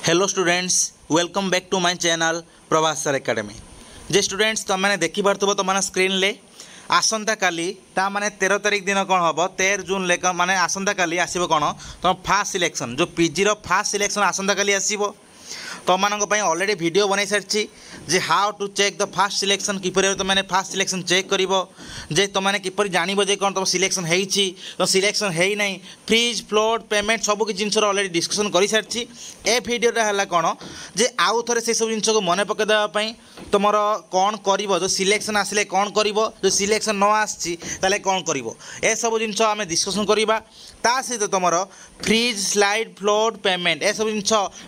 Hello students, welcome back to my channel Prabhas sir academy. जे students तुम मैंने देखी पार्थ तुम स्क्रीन ले आसंता काली ता माने 13 तारिख दिन कौन हम 13 जून लेक माने आसंता काली आसीबो कौन तुम फास्ट सिलेक्शन जो पीजी रो फास्ट सिलेक्शन आसंता काली आसीबो। तुम मानक ऑलरेडी वीडियो बनाई सारी जे how to check the fast selection किपर तुम मैंने फास्ट सिलेक्शन चेक कर जे तुम मैंने किपर जानव जे कौन तुम सिलेक्शन होती तो सिलेक्शन है ना फ्रीज फ्लोट पेमेंट सब किसी जिन ऑलरेडी डिस्कसन कर सारी ए भिडियोटा है कौन जे आउ थे से सब जिन को मन पकई देवाई तुम कौन कर जो सिलेक्शन आसिले कौन कर जो सिलेक्शन न आसी कौन कर ए सब जिन आम डिस्कसन करवा ता सहित तुम फ्रीज स्लाइड फ्लोट पेमेंट ए सब जिन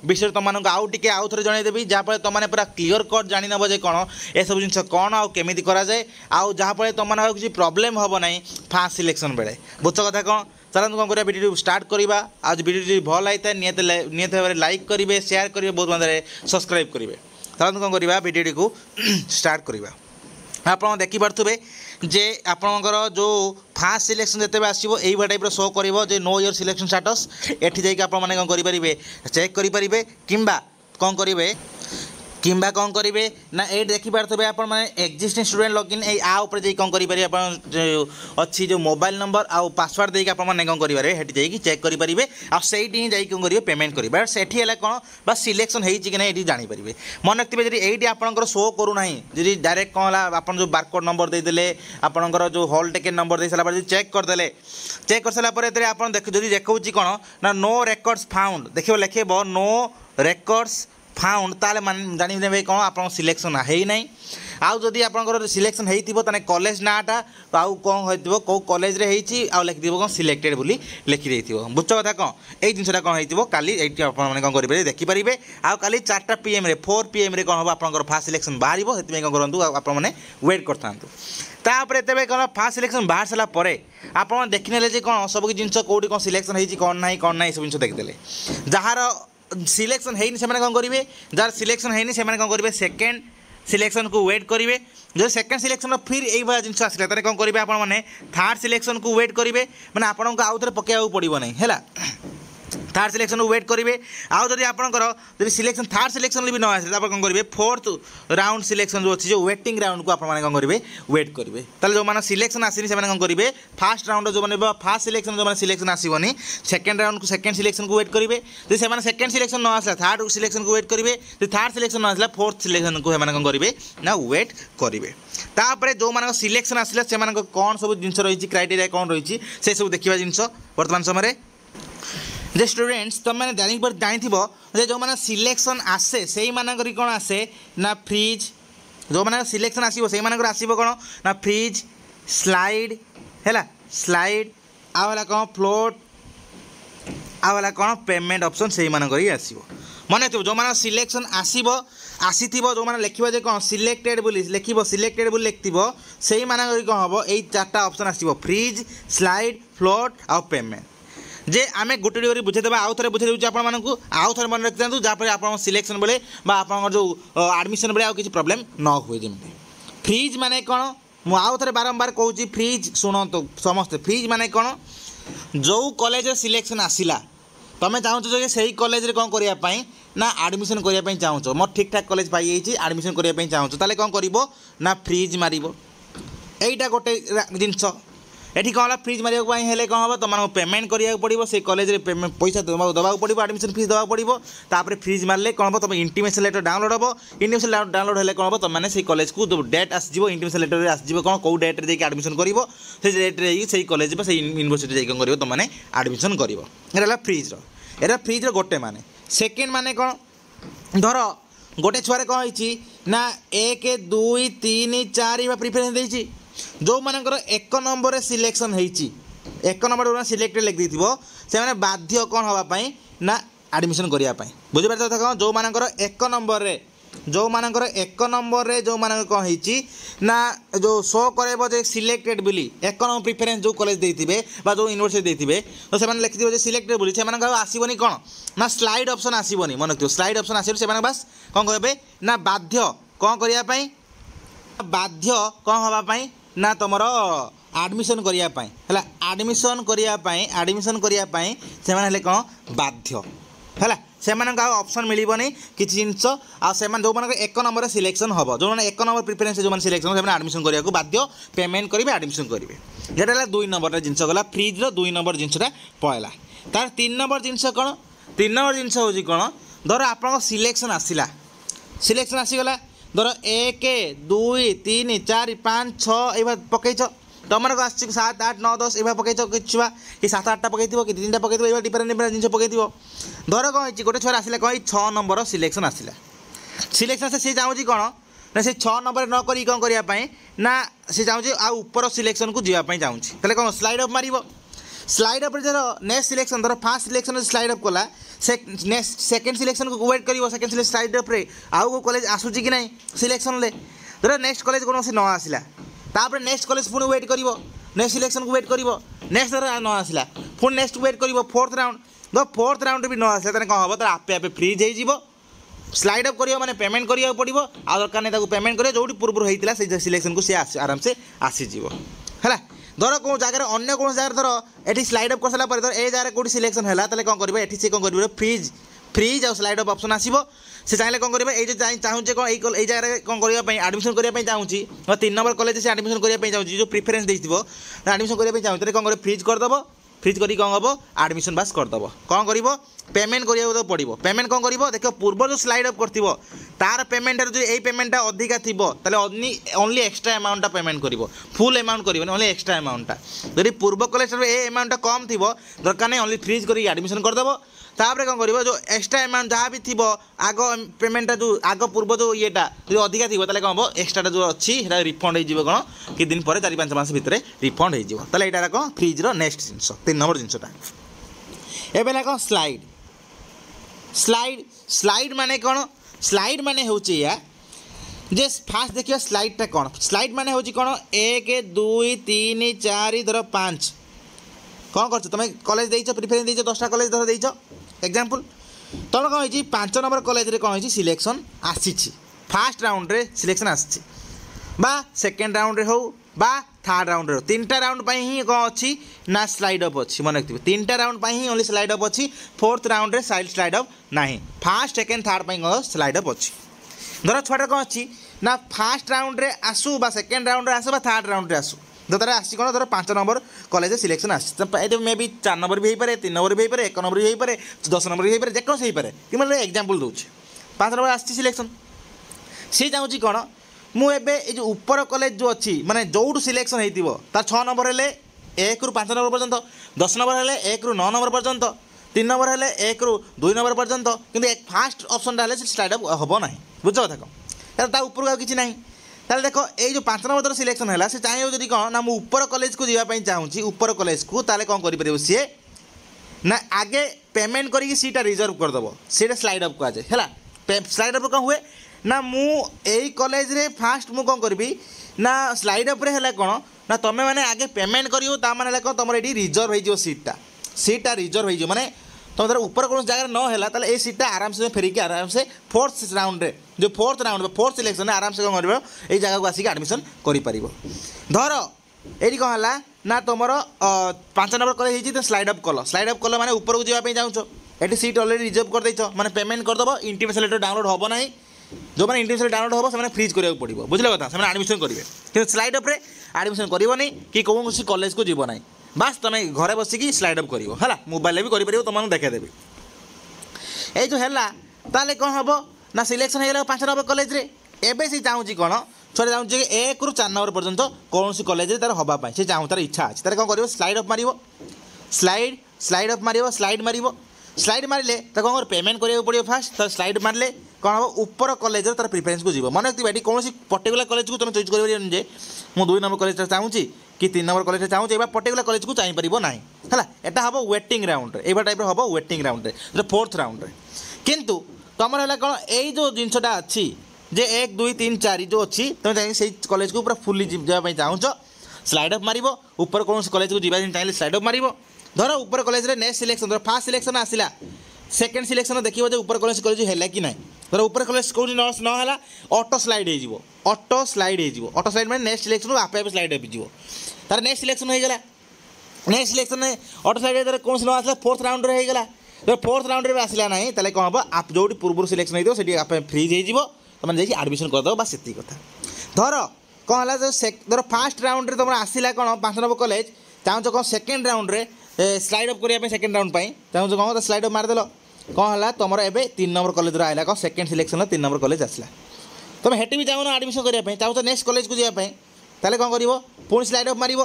विषय तुमको आउ टे आउ थे जनईदेवी जहाँफल तुमने पूरा क्लीयर कट जानव जे कौन ए सब जिन कौन आमि कराए आउ जहाँफल तुम किसी प्रोब्लेम हम ना फास्ट सिलेक्शन बेले बुझ कथा कौन चलते कौन करा वीडियो स्टार्ट करवा आज वीडियो भल होता है निहत भाव लाइक करेंगे शेयर करेंगे बहुत मात्रा सब्सक्राइब करेंगे। चलते कौन करवा वीडियो को स्टार्ट करवा। आप देखी पारे जे आपणकर जो फास्ट सिलेक्शन जिते आसो यही टाइप शो कर नो योर सिलेक्शन स्टाटस एठी जाइए आपने कौन करेंगे चेक करेंगे किंबा कौन करेंगे किंबा कौन करेंगे ना ये देखी पारे आप एक्जिस्टिंग स्टूडेंट लॉगिन आउपर जा कौन करेंगे अच्छी जो मोबाइल नंबर आउ पासवर्ड देके आपने कौन करेंगे हेटी जाइए चेक करेंगे आईटी ही जाइए कौन करेंगे पेमेंट करेंगे सेठी है कौन बस सिलेक्शन होती कि नहीं जानीपारे मन रखिए जी ये आपंकर शो करूना जी डायरेक्ट कौन है आप जो बारकोड नंबर देदेले आपंकर जो हॉल टिकेट नंबर दे सारा चेक करदे चेक कर सारापर आप देखा कौन ना नो रेकर्ड्स फाउंड देखिए लिखे नो रेकर्ड्स फाउंड ताले जाने कौन आप सिलेक्शन है ना आउ जदि आपंकर सिलेक्शन होता कॉलेज नाटा आउ कौन हो कौ कॉलेज रे लिखि कौन सिलेक्टेड बोली लिखि बुझ कथा कौन यही जिनसा कौन होली आपने कौन करेंगे देखिपारे आउ काली 4टा PM 4 PM कौन हम आप फास्ट सिलेक्शन बाहर से कौन करूँ आपने वेट करता तापर एत कौन फास्ट सिलेक्शन बाहर सारापर आप देखने कौन सब जिन कौटी कौन सिलेक्शन होती कौन ना सब जिन देखिले जार सिलेक्शन है कौन करेंगे जार सिलेक्शन है कौन करेंगे सेकेंड सिलेक्शन को वेट करेंगे जो सेकेंड सिलेक्शन फिर यही भाई जिन आसला तारे कौन करेंगे आपने थर्ड सिलेक्शन को वेट करेंगे मैंने आपको आउ थे पकड़ा पड़ो नहीं है थर्ड सिलेक्शन को वेट करेंगे आउ जब आपंकर सिलेक्शन थर्ड सिलेक्शन भी न आसे कौन करेंगे फोर्थ राउंड सिलेक्शन जो अच्छी जो वेटिंग राउंड को आपने कौन करेंगे वेट करेंगे जो मैंने सिलेक्शन आसनी से कौन करेंगे फास्ट राउंड जो मैंने फास्ट सिलेक्शन जो मैंने सिलेक्शन आसोनी सेकेंड राउंड को सेकेंड सिलेक्शन को वेट करेंगे जो से सेकेंड सिलेक्शन न आसला थर्ड सिलेक्शन को वेट करेंगे जो थर्ड सिलेक्शन न आसला फोर्थ सिलेक्शन को कौन करेंगे ना वेट करेंगे तापर जो मान सिलेक्शन आसला से कौन सब जिन रही क्राइटेरिया कौन रही से सब देखा जिन बर्तमान समय जे स्टूडेंट्स तुम मैंने जानी जो मैंने सिलेक्शन आसे से मानक कौन आसे ना फ्रीज जो मैंने सिलेक्शन आसो से आसो कौन ना फ्रीज स्लाइड है स्लाइड आला कौन फ्लोट आला कौन पेमेंट ऑप्शन से ही आसो मन रखिए जो मैंने सिलेक्शन आसी जो मैंने लिखा जे कौन सिलेक्टेड बोली लिख सिलेक्टेड बोली लिखो से ही मानक कौन हम यही 4टा ऑप्शन आसो फ्रीज स्लाइड फ्लोट आउ पेमेंट जे आम गोटे गोटे बुझेदेवा आउ थे बुझे दूसरे आपको आउ थे मन रखि था जहाँपर आप सिलेक्शन बेले आप जो आडमिशन बेले किसी प्रोब्लेम न हुए जमी फ्रीज माने कौन मुझे थे बारंबार कहूँ फ्रीज शुणु समस्ते फ्रीज माने कौन जो कॉलेज सिलेक्शन आसला तुम चाहो से कॉलेज कौन करने ना आडमिशन करने चाहो मोर ठीक ठाक कॉलेज पाई आडमिशन करने चाहो ताले कौन कर ना फ्रीज मार यहीटा गोटे जिनस ये कौन है फ्रीज मारे कौन हम तुम पेमेंट करा पड़ो से कॉलेज पैसा देवाक पड़ो आडमिशन फीस देवाक पड़ो तापर फ्रीज मारे कौन हम तुम इंटीमेशन लेटर डाउनलोड हम इंटीमेशन लेटर डाउनलोड है कौन हम तुमने से कॉलेज को जो डेट आसो इंटीमेशन लेटर आसो कौन कौ डेट्रे जाकि आडमिशन कर से डेट्रे से कॉलेज से यूनिवर्सिटी जाकि कौन तुमने आडमिशन कर फ्रीज फ्रीज गोटे माने सेकेंड माने कौन धर गोटे छुआ कौन ना 1 2 3 4 प्रिफरेन्स देती जो मानकर 1 नंबर सिलेक्शन होती 1 नंबर जो सिलेक्टेड लिखी से बाध्य कौन हाँपाई ना आडमिशन करने बुझीपार कथा कौन जो मानकर 1 नंबर जो मानकर 1 नंबर जो मान कौन होती ना जो शो कर सिलेक्टेड बोली 1 नंबर प्रिफरेन्स जो कॉलेज देते जो यूनिवर्सिटी देते तो से लिखिथे सिलेक्टेड बोली से आसबनी कौन ना स्लाइड ऑप्शन आसबनी मन रखिए स्लाइड ऑप्शन आस बस कौन करेंगे ना बाध्य कौन करने बाध्य कौन हाँपाई ना तुम आडमिशन करने आडमिशन करने से कौन बाध्य है से ऑप्शन मिलबनी कि जिनस जो एक नंबर सिलेक्शन हम जो मैंने एक नंबर प्रिफरेन्स जो सिलेक्शन से एडमिशन करने को बाध्य पेमेंट करेंगे एडमिशन करेंगे जेटा 2 नंबर जिनस गला फ्रिज 2 नंबर जिनसा पड़ा तार 3 नंबर जिनस कौन 3 नंबर जिनस हूँ कौन धर आप सिलेक्शन आसला सिलेक्शन आसीगला धर 1 2 3 4 5 6 ये पकईच तुम आस 7 8 9 10 ये पकईच कि छुआ कि 7 8टा पकई कि 3टा पकई ये डिफरेन्ट डिफरेन्ट जिन पकई धर कौन गोटे छुआ आसला कौन 6 नंबर सिलेक्शन आसला सिलेक्शन से सी चाहूँ कौन ना से 6 नंबर न करी कौन करने ना सी चाहूँ आउ ऊपर सिलेक्शन को जावाई चाहूँगी कौन स्लाइड अप मार स्लाइड अप धर नेक्स्ट सिलेक्शन धर फास्ट सिलेक्शन स्लाइड अप कला नेक्स्ट सेकेंड सिलेक्शन को वेट कर सेकेंड स्लाइड अप आउ को कॉलेज आसूची कि नहीं सिलेक्शन ले धर नेक्स्ट कॉलेज कौन न आसला तापर नेक्स्ट कॉलेज पुणी वेट कर नेक्स्ट सिलेक्शन को वेट कर नेक्स्ट धर न आसला पुणी नेक्स्ट वेट कर फोर्थ राउंड धर फोर्थ राउंड भी न आसला कौन हम तो आपे आपे फ्रीज हो स्लाइड अप करियो माने पेमेंट करियो पड़िबो आ दरकार नै ताको पेमेंट करियो जोडी पूर्व होइतिला से सिलेक्शन को से आराम से आसी जीवो हला धर को जगह अन्य कौन जगह धर एटी स्लाइड अप कर सारा पर धर ए जगह कोडी सिलेक्शन हला ताले कोन करबो एटी से कोन करबो फ्रीज फ्रीज और स्लाइड अप ऑप्शन आसीबो से चाहिले कोन करबो ए जो चाहूचे कोन ए जगह कोन करिया पई एडमिशन करिया पई चाहूची 3 नंबर कॉलेज से एडमिशन करिया पई चाहूची जो प्रेफरेंस देइथिबो एडमिशन करिया पई चाहूची ताले कोन करे फ्रीज कर दबो फ्रीज करी कौन हम एडमिशन बास करदेव कौन कर पेमेंट करा पड़ो पेमेंट कौन कर देख पूर्व जो स्लाइड अप कर तार पेमेंट जो ये पेमेंटा अधिका थी ओनली एक्सट्रा अमाउंटा पेमेंट कर फुल अमाउंट कर ओनली एक्सट्रा अमाउंटा जब पूर्व कॉलेज ये अमाउंटा कम थी दरकार नहीं ओनली फ्रीज कर एडमिशन करदेव तापर कौन कर जो एक्सट्रा अमाउंट जहाँ भी थी आग पेमेंटा जो आग पूर्व जो येटा जो अधिका थी कौन हम एक्सट्रा जो अच्छी रिफंड हो कौन कि दिन पर 4-5 मास भितर रिफंड हो यहाँ कौन फ्रिज्र नेक्स्ट जिनस 3 नंबर जिनसटा एबे कौन स्लाइड स्लाइड स्लाइड माने कौन स्लाइड माने हूँ या जे फास्ट देखिए स्लाइडटा कौन स्लाइड माने हूँ कौन 1 2 3 4 धर 5 कौन कर तुम कॉलेज देच प्रिफरेन्स देच 10टा कॉलेज धर देच एग्जांपल तुम कौन हो 5 नंबर कॉलेज रे कौन हो सिलेक्शन आसी फास्ट राउंड रे सिलेक्शन आसी बा सेकेंड राउंड रे हो बा थर्ड राउंड रे 3टा राउंड पर ही कौन अच्छी ना स्लाइड अप अच्छी मन रखिए 3टा राउंड पर ही ओनली स्लाइड अप अच्छी फोर्थ राउंड रे साइड स्लाइड अप नहीं फास्ट सेकेंड थर्ड पर कौन स्लाइड अप अच्छी धर छुआटा कौन अच्छी ना फास्ट राउंड रे आसू बा सेकेंड राउंड रे आसू बा थर्ड राउंड रे आसू धर आसी कौन धर 5 नंबर कॉलेज सिलेक्शन आसी मे भी 4 नंबर भी हो 3 नंबर भी हो 1 नंबर भी हो 10 नंबर भी हो जेकोसी हो कि मैं एग्जांपल दूसरी 5 नंबर आसी सिलेक्शन सी चाहूँगी कौन मुझे ये ऊपर कॉलेज जो अच्छी माने जो सिलेक्शन हो तार 6 नंबर हेले 1 ରୁ 5 नंबर पर्यंत 10 नंबर हेले 1 ରୁ 9 नंबर पर्यंत 3 नंबर हेले 1 ରୁ 2 नंबर पर्यंत किंतु एक फास्ट ऑप्शन हेले स्लाइड अप हम ना बुझ कथा कौन ता ऊपर आ किसी ना ताले देखो ये जो 5 नंबर सिलेक्शन है से चाहिए जब कौन ना मुझे ऊपर कॉलेज को जावाई चाहूँगी ऊपर कॉलेज को ताले कौन कर सी ना आगे पेमेंट करके सीटा रिजर्व करदेव सीटा स्लाइड अप कहुए है स्लाइड अप कौन हुए ना मुई कॉलेज रे फास्ट मु कौन करी ना स्लाइड अप है कौन ना तुम मैंने आगे पेमेंट कर मैंने कौन तुम ये रिजर्व हो सीटा रिजर्व हो माने तुम धर ऊपर कौन जगह न है ताले ये सीटा आराम से फेरिकी आराम से फोर्थ राउंड रे जो फोर्थ राउंड फोर्थ सिलेक्शन आराम से कौन कर ये जगह को आसिक एडमिशन कर धर ये कौन है ना तुम 5 नंबर कॉलेज हो स्लाइड अप कल माने ऊपर को जावाई चाहूँ ये सीट अलरेडी रिजर्व कर देछ माने पेमेंट करदेव इंटिमेशन लेटर डाउनलोड हम ना जो मैंने इंटिमेशन डाउनलोड हम से फ्रीज करा पड़ो बुझे कथा से एडमिशन करेंगे कि स्लाइड अप्रे एडमिशन करनी कि कौन कॉलेज को जीव ना बास तुम घरे बसिकी स्लाइड अप कर मोबाइल भी कर तुमको देखेदेवी ये जो है ताले कौन हम ना सिलेक्शन हो 5 नंबर कॉलेज रे एबे से चाहूँगी कौन छुआ चाहूँगी 1 ରୁ 4 नंबर पर्यंत कौन कॉलेज से तार हाँपाई से चाहूँ तार इच्छा अच्छे तार कौन कर स्लाइड अप मार स्लाइड अप मार स्लाइड मारे तो कौन पेमेंट करा पड़ो फास्ट तो स्लाइड मारे कौन हम ऊपर कॉलेज तार प्रिफरेन्स को जीव मन रखिए कौन पर्टिकुलर कॉलेज को तुम चॉइस कर मुझे 2 नंबर कॉलेज चाहूँगी कि 3 नंबर कॉलेज चाहूँगी या पर्टिकुलर कॉलेज को चाहिए ना है यहाँ हम वेटिंग राउंड ये टाइप हम वेटिंग राउंड जो फोर्थ राउंड किंतु तुम है कौन यही जो जिनसा अच्छी जे 1 2 3 4 जो अच्छी तुम चाहिए से कॉलेज को पूरा फुली जावाई चाहूँ स्लाइड अप मार ऊपर कौन कॉलेज को जावाई चाहिए स्लाइड अप मार धर ऊपर कॉलेज रे नेक्स्ट सिलेक्शन धर फास्ट सिलेक्शन आसला सेकेंड सिलेक्शन देखिए जो ऊपर कॉलेज है कि ना धर ऊपर कॉलेज कौन ना ऑटो स्लाइड हो ऑटो स्लाइड में नेक्स्ट सिलेक्शन आपे आप स्लाइड हो तार नेक्स्ट सिलेक्शन हो गला नेक्स्ट सिलेक्शन ऑटो स्लाइड कौन न आसला फोर्थ राउंड रे हो गला तो फोर्थ राउंड में आसला ना ताले कौन हम आप जो पूर्व सिलेक्शन होती है फ्रीज हो तुम आडमिशन करदेव बस से कथा धर कौन है जो धर फास्ट राउंड में तुम आसला कौन 5 नंबर कॉलेज चाहूँ कौन सेकेंड राउंड में स्लाइड अप करने सेकेंड राउंड चाहूँ कौन स्लाइड अप मारदेल कौन है तुम ए 3 नंबर कॉलेज आएगा कौन सेकेंड सिलेक्शन 3 नंबर कॉलेज आसला तुम हेटी भी चाहून आडमिशन करने चाहूँ नेक्स्ट कॉलेज को जावाई ताले कौन कर पुणी स्लाइड अप मार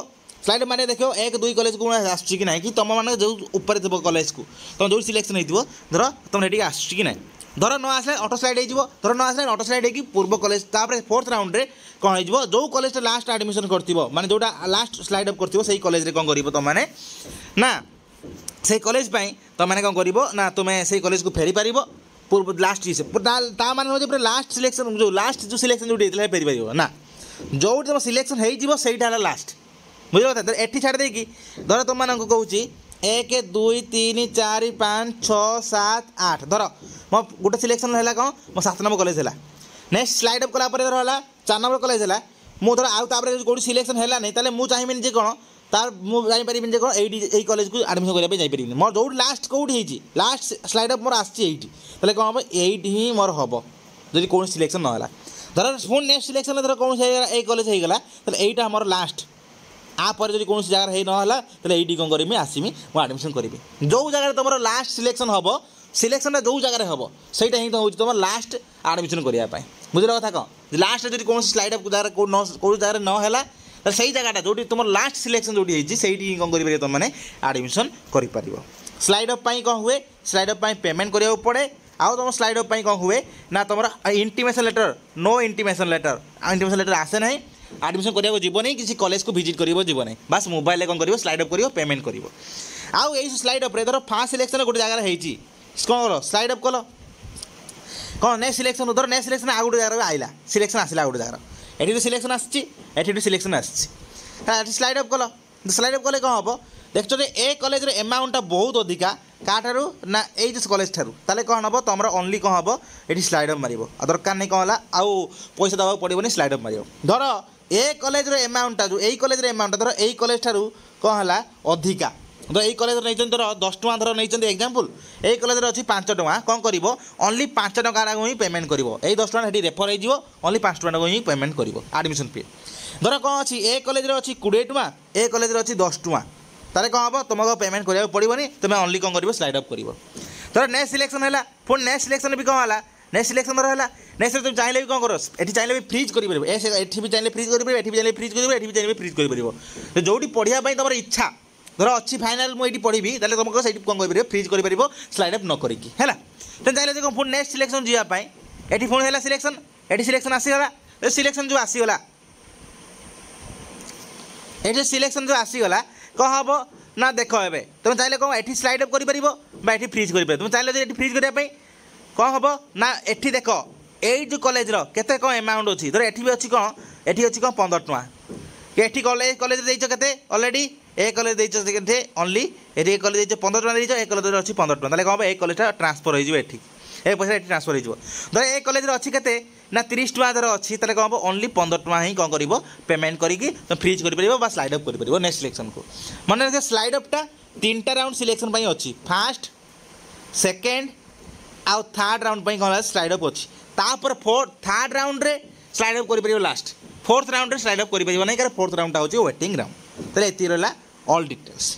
स्लाइड मारे देख 1 2 कॉलेज को आसुची कि ना कि तुम मैंने जो ऊपर थी कॉलेज को तुम जो सिलेक्शन हो धर तुम ये आसुची कि ना धर न आसले ऑटो स्लाइड हो धर न आसले ऑटो स्लाइड हो पूर्व कॉलेज तापर फोर्थ राउंड में कौन हो जो कॉलेज लास्ट आडमिशन कर माने जोटा लास्ट स्लाइड अप कर कॉलेज कौन कर तुम मैंने ना से कॉलेज तुम मैंने कौन कर ना तुम्हें से कॉलेज को फेरी पार पूर्व लास्ट माने हो लास्ट सिलेक्शन जो लास्ट जो सिलेक्शन जो फेरी पार ना जो तुम सिलेक्शन होटा लास्ट बुझे कथा एटी छाड़ देकी धर तुम मानक कहूँ 1 2 3 4 5 6 7 8 धर मो गोटे सिलेक्शन है कौन मो 7 नंबर कॉलेज है नेक्स्ट स्लाइड अप कलापर धर है 4 नंबर कॉलेज है मुझे आउ कौटी सिलेक्शन है नहीं ताले मुझे चाहिए कौन तार मुझे जापरि कौन यही कॉलेज को आडमिशन करने जापरि मोर जो लास्ट कौटी लास्ट स्लाइड अप मोर आसाले कौन हम ये मोर हम जब कौन सिलेक्शन ना धर पुणी नेक्स्ट सिलेक्शन धर कौन से कॉलेज होगा तो यहाँ आम लास्ट आपर जब कौन जगह ना तो ये कौन करी आसमी मुझे आडमिशन करी जो जगह तुम लास्ट सिलेक्शन हम सिलेक्शन जो जगह हम सहीटा ही हूँ तुम लास्ट आडमिशन करने बुझल कथा कौन लास्ट जब कौन स्लाइड अप जगह कौ जगह ना तो सही जगह जो तुम लास्ट सिलेक्शन जो होती कौन कर तुम मैंने आडमिशन कर स्लाइड अप कौन हुए स्लाइड अप पेमेंट करा पड़े आउ तुम स्लाइड अप कौन हुए ना तुम intimation letter no intimation letter आसे ना आडमिशन करने जीवन किसी कॉलेज को विजिट कर जीवन बस मोबाइल कौन कर स्लाइड अप कर पेमेंट कर आउ यही स्लाइड अप धर फास्ट सिलेक्शन गोटे जगह होती कौन कर स्लाइड अप कल कौन नेक्स्ट सिलेक्शन धर नेक्स्ट सिलेक्शन आ गोटे जगह आइला सिलेक्शन आसला गोटे जगह ये सिलेक्शन आसी सिलेक्शन आसी स्लाइड अप कल स्लाइड अप कले कौन हम देखो ए कॉलेज एमाउंटा बहुत अधिका क्या ना ये कॉलेज ठार ताले कौन हम तुम ओनली कौन हम ये स्लाइड अप मार दरकार नहीं कौन है आउ पैसा दवा पड़ोनी स्लाइड अप मार धर ए कॉलेज एमाउंटा जो यही कॉलेज एमाउंटा धर यही कॉलेज ठार कौन है अधिका धर यही कॉलेज नहीं धर 10 टଙ୍କା धर नहीं एग्जांपल यही कॉलेज अच्छी 5 टଙ୍କା कौन कर ओनली 5 टଙ୍କା ही पेमेंट कर यही 10 टଙ୍କା ये रेफर हो ओनली 5 टଙ୍କା ही पेमेंट कर आडमिशन फी धर कौन अच्छी ए कॉलेज अच्छी 20 टଙ୍କା ए कॉलेज अच्छी 10 टଙ୍କା ताले कौन हम तुमको पेमेंट करा पड़ोनी तुम ओनली कौन कर स्लाइड अप कर धर नेक्स्ट सिलेक्शन है पुणी नेक्स्ट सिलेक्शन भी कौन है नेक्स्ट सिलेक्शन धर है नेक्स्ट तुम चाहिए भी कौन कर ये चाहिए भी फ्रीज कर भी चाहिए फ्रीज कर भी चाहिए फ्रीज कर भी चाहिए फ्रीज कर जो पढ़ाई तुम इच्छा धर अच्छी फाइनाल मुझे पढ़ी तुमको से कौन कर फ्रीज कर स्लाइड अप न करिकी है तो चाहिए कौन पुणी नेक्स्ट सिलेक्शन जावाई ये पुणी है सिलेक्शन ये सिलेक्शन आसीगला सिलेक्शन जो आसीगला ये सिलेक्शन जो आसीगला कौन हम ना देख ए तुम चाहिए कौन ये स्लाइड अप कर फ्रीज कर तुम चाहिए ये फ्रीज करने कौन हम ना ये देख यही जो कॉलेज केते कौन एमाउंट अच्छी धर ये अच्छी कौन ये अच्छी कौन 15 टଙ୍କା ये कॉलेज कॉलेज के अलरेडी ए कॉलेज देते ओनली ये कॉलेज 15 टଙ୍କା ए कॉलेज अच्छी 15 टଙ୍କା ताले कौन हम ए कॉलेज ट्रांसफर हो ये पैसा ये ट्रांसफर हो धर ए कॉलेज अच्छी के ना 30 टଙ୍କା धर अच्छी ताले कौन हम ओनली 15 टଙ୍କା ही कौन कर पेमेंट करके तुम फ्रीज कर स्लाइड अप कर नेक्स्ट सिलेक्शन को मन रख स्लाइड अपटा 3टा राउंड सिलेक्शन अच्छी फास्ट सेकेंड आउ थर्ड राउंड कौन स्लाइड अप अच्छी तापर थर्ड राउंड रे स्लाइड अप कर लास्ट फोर्थ राउंड रे स्लाइड अप कर नहीं कारण फोर्थ राउंड हूँ वेटिंग राउंड तो ये रहा ऑल डिटेल्स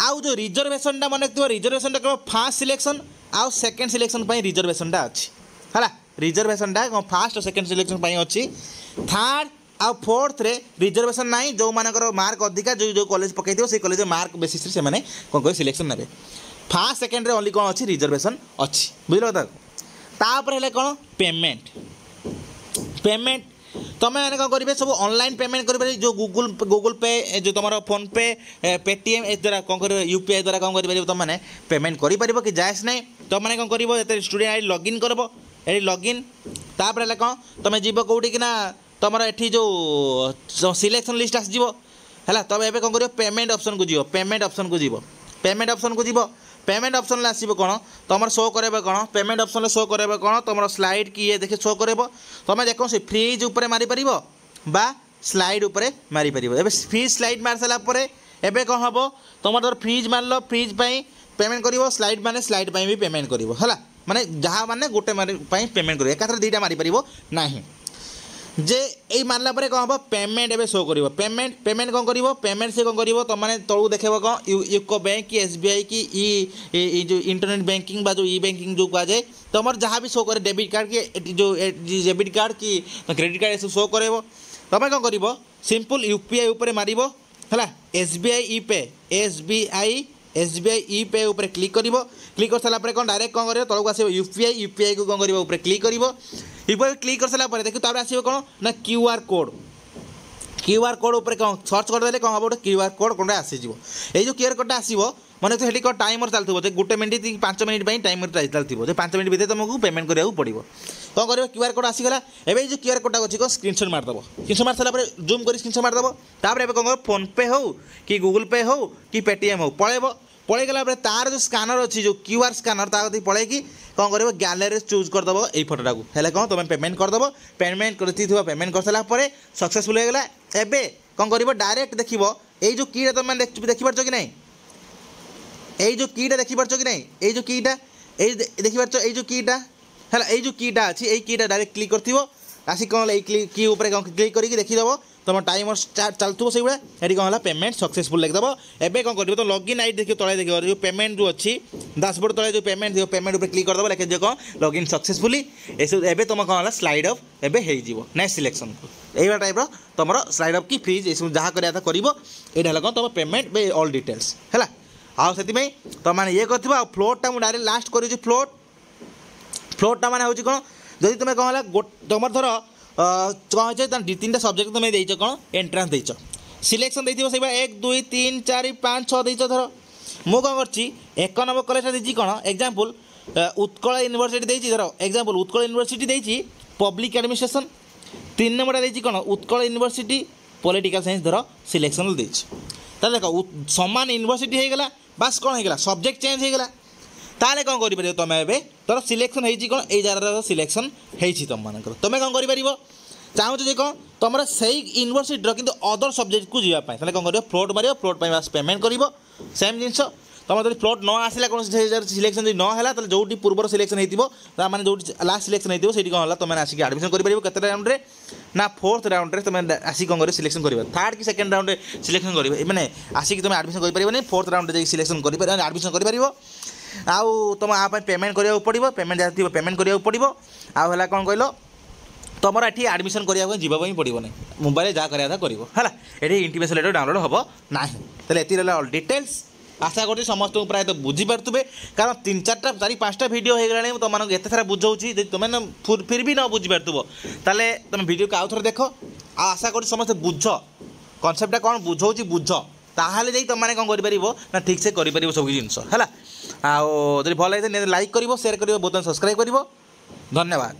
आउ जो रिजर्वेशनटा मन रखिए रिजर्वेशनटा केवल फास्ट सिलेक्शन आउ सेकेंड सिलेक्शन रिजर्वेशनटा अच्छी है रिजर्वेशनटा फास्ट और सेकेंड सिलेक्शन अच्छी थर्ड आ फोर्थ रे रिजर्वेशन ना जो मानकर मार्क अधिका जो जो कॉलेज पकई से कॉलेज मार्क बेसिस से मैंने कौन कह सिलेक्शन ने फास्ट सेकेंड रे ओनली कौन अच्छी रिजर्वेशन अच्छी बुझल कथा तापर है कौन पेमेंट पेमेंट तुम मैंने कौन करेंगे सब ऑनलाइन पेमेंट कर जो गूगल पे जो तुम फोन पे पेटीएम ए द्वारा कौन कर यूपीआई द्वारा कौन कर तुम मैंने पेमेंट कर कि जायस ना तुम मैंने कौन कर स्टूडेंट आई लॉगिन कर ये लॉगिन तापर है कौन तुम जीव कौटी कि ना तुम ये जो सिलेक्शन लिस्ट आसो है तुम ए कौन कर पेमेंट ऑप्शन को जीव पेमेंट ऑप्शन को जीव पेमेंट ऑप्शन को जीव पेमेंट ऑप्शन आसो कौन तुम शो करे कौन पेमेंट ऑप्शन शो करे कौन तुम स्लाइड किए देखे शो कर तुम देख से फ्रीज उपर मारिपर बा स्लाइड उपर मारिपर ए फ्रीज स्लाइड मार सारापर एवं कौन हम तुम फ्रीज मारल फ्रीज पेमेंट करिवो स्लाइड माने स्लाइड पई भी पेमेंट करिवो हला माने जहाँ माने गोटे पई पेमेंट करिवो एकाथरे दुईटा मारि परिवो नाही जे यही मारला पर कौन हम पेमेंट एवं शो कर पेमेंट पेमेंट कौन कर पेमेंट से कौन कर तुम मैंने तलू देख कौन यूको बैंक कि एसबीआई कि जो इंटरनेट बैंकिंग जो ई बैंकिंग जो कहुए तुम जहाँ भी शो करे डेबिट कार्ड कि जो डेबिट कार्ड कि क्रेडिट कार्ड सब शो कर तुम कौन कर सिंपल यूपीआई उपर मार है एसबीआई ई पे एसबीआई ई पे ऊपर क्लिक कर सारापर कौन डायरेक्ट कौन कर तौक आस यूपीआई को कौन कर ऊपर क्लिक कर यूपीआई क्लिक कर सारापर देखिए तापर आसो कौन ना क्यूआर कोड ऊपर कौन सर्च करदे कौन हम गोटे क्यूआर कोड कौन आसीज ये जो क्यूआर कोडा आसो मैंने तो कौन टाइमर चलती है गोटे मिनट 5 मिनट टाइमर चलती है 5 मिनट भितर तुमको पेमेंट कराया पड़ो कौन कर क्यूआर कोड आसीगला एवं जो क्यूआर कोडा अच्छी कौन स्क्रीनशॉट मारदेव स्क्रीनशॉट मार सारापर जूम कर स्क्रीनशॉट मारदेव तापर कौन कर फोन पे हो कि गूगल पे हो कि पेटीएम हो पलैब गला तार जो स्कानर अच्छी जो क्यूआर स्कानर ताकि पलैकी कौन कर गैलरी चूज करदेव ये फटोटा को है कौन तुम पेमेंट करदेव पेमेंट कर पेमेंट कर सारापर सक्सेसफुल होगा एवं कौन कर डायरेक्ट देख ये जो कीटा तुम देखिपार कि नहीं ये जो कीटा देखिपार कि नहीं ये जो कीटा ये देखिपार ये जो कीटा है ये जो कीटा अच्छी ये कीटा डायरेक्ट क्लिक कर आसिक कौन की ऊपर क्लिक करके देखीदेव तुम टाइमर चलुव से ये कौन है पेमेंट सक्सेसफुल लिखदेव एवं कौन कर तो लॉगिन आईडी देखिए तले देखिए जो पेमेंट जो अच्छी डैशबोर्ड तले जो पेमेंट थी पेमेंट ऊपर क्लिक करदेव लिखे कौन लॉगिन सक्सेसफुली एवं तुम कौन है स्लाइड अफ एवं हो नेक्स्ट सिलेक्शन को यही टाइप तुम स्लाइड अफ कि फ्रीज ये जहाँ कर यहाँ कौन तुम पेमेंट ऑल डिटेल्स है आउ से तुम मैंने ये कर फ्लोटा मुझे डायरेक्ट लास्ट कर फ्लोटा मैंने हूँ कौन जदि तुम्हें कौन है तुम धर कौन है 2-3टा सब्जेक्ट तुम्हें देच कौन एंट्रांस देच सिलेक्शन देती से 1 2 3 4 5 6 देच धर मु कौन कर 1 नंबर कॉलेज देती कौन एग्जांपल उत्कल यूनिवर्सिटी देती धर एग्जांपल उत्कल यूनिवर्सिटी देती पब्लिक एडमिनिस्ट्रेशन 3 नंबर देती कौन उत्कल यूनिवर्सिटी पॉलिटिकल साइंस धर सिलेक्शन देख देख सामान यूनिवर्सिटी होगला बास कौन होगा सब्जेक्ट चेंज होगला ताले कौन कर तुम ए तर सिलेक्शन होती कौन ये जगह सिलेक्शन होती तुम मान तुम कौन कर चाहूँ जे कौन तुम से यूनिवर्सिटी कि अदर सब्जेक्ट को जावाई कौन कर फ्लोट मार फ्लोट बास पेमेंट कर सेम जिन तुम जो फ्लोट न आसला कौन सिलेक्शन ना है जो पूर्व सिलेक्शन होता मैंने जो लास्ट सिलेक्शन होती है कौन है तुमने आसिक एडमिशन कर राउंड में ना 4th राउंड में तुम आसिक कौन कर सिलेक्शन कर 3rd कि 2nd राउंड में सिलेक्शन कर मैंने आसिक तुम एडमिशन कर 4th राउंड में सिलेक्शन कर एडमिशन कर आउ तुम आप पेमेंट करा पड़ो पेमेंट जहाँ थी पेमेंट करा पड़ो आउ है कौन कहल तुम ये एडमिशन करने जावाई पड़ो ना मोबाइल जहाँ कराया कर ये इंटीमेशन लेटर डाउनलोड हम ना ये ऑल डिटेल्स आशा कर समस्त प्राय तो बुझीपारे कारण 3-4टा 4-5टा भिड हो गला तुम एत सारा बुझाऊँगी तुम फिर भी न बुझीपार ताले तुम भिडियो को आउ थे देख आशा कर समस्त बुझ कनसेप्टा कौन बुझाऊँगी बुझ ताहले जाई तुम मैंने कौन कर ना ठीक से कर सब जिनस है आउ जब भल लगे लाइक कर शेयर कर बहुत सब्सक्राइब कर धन्यवाद।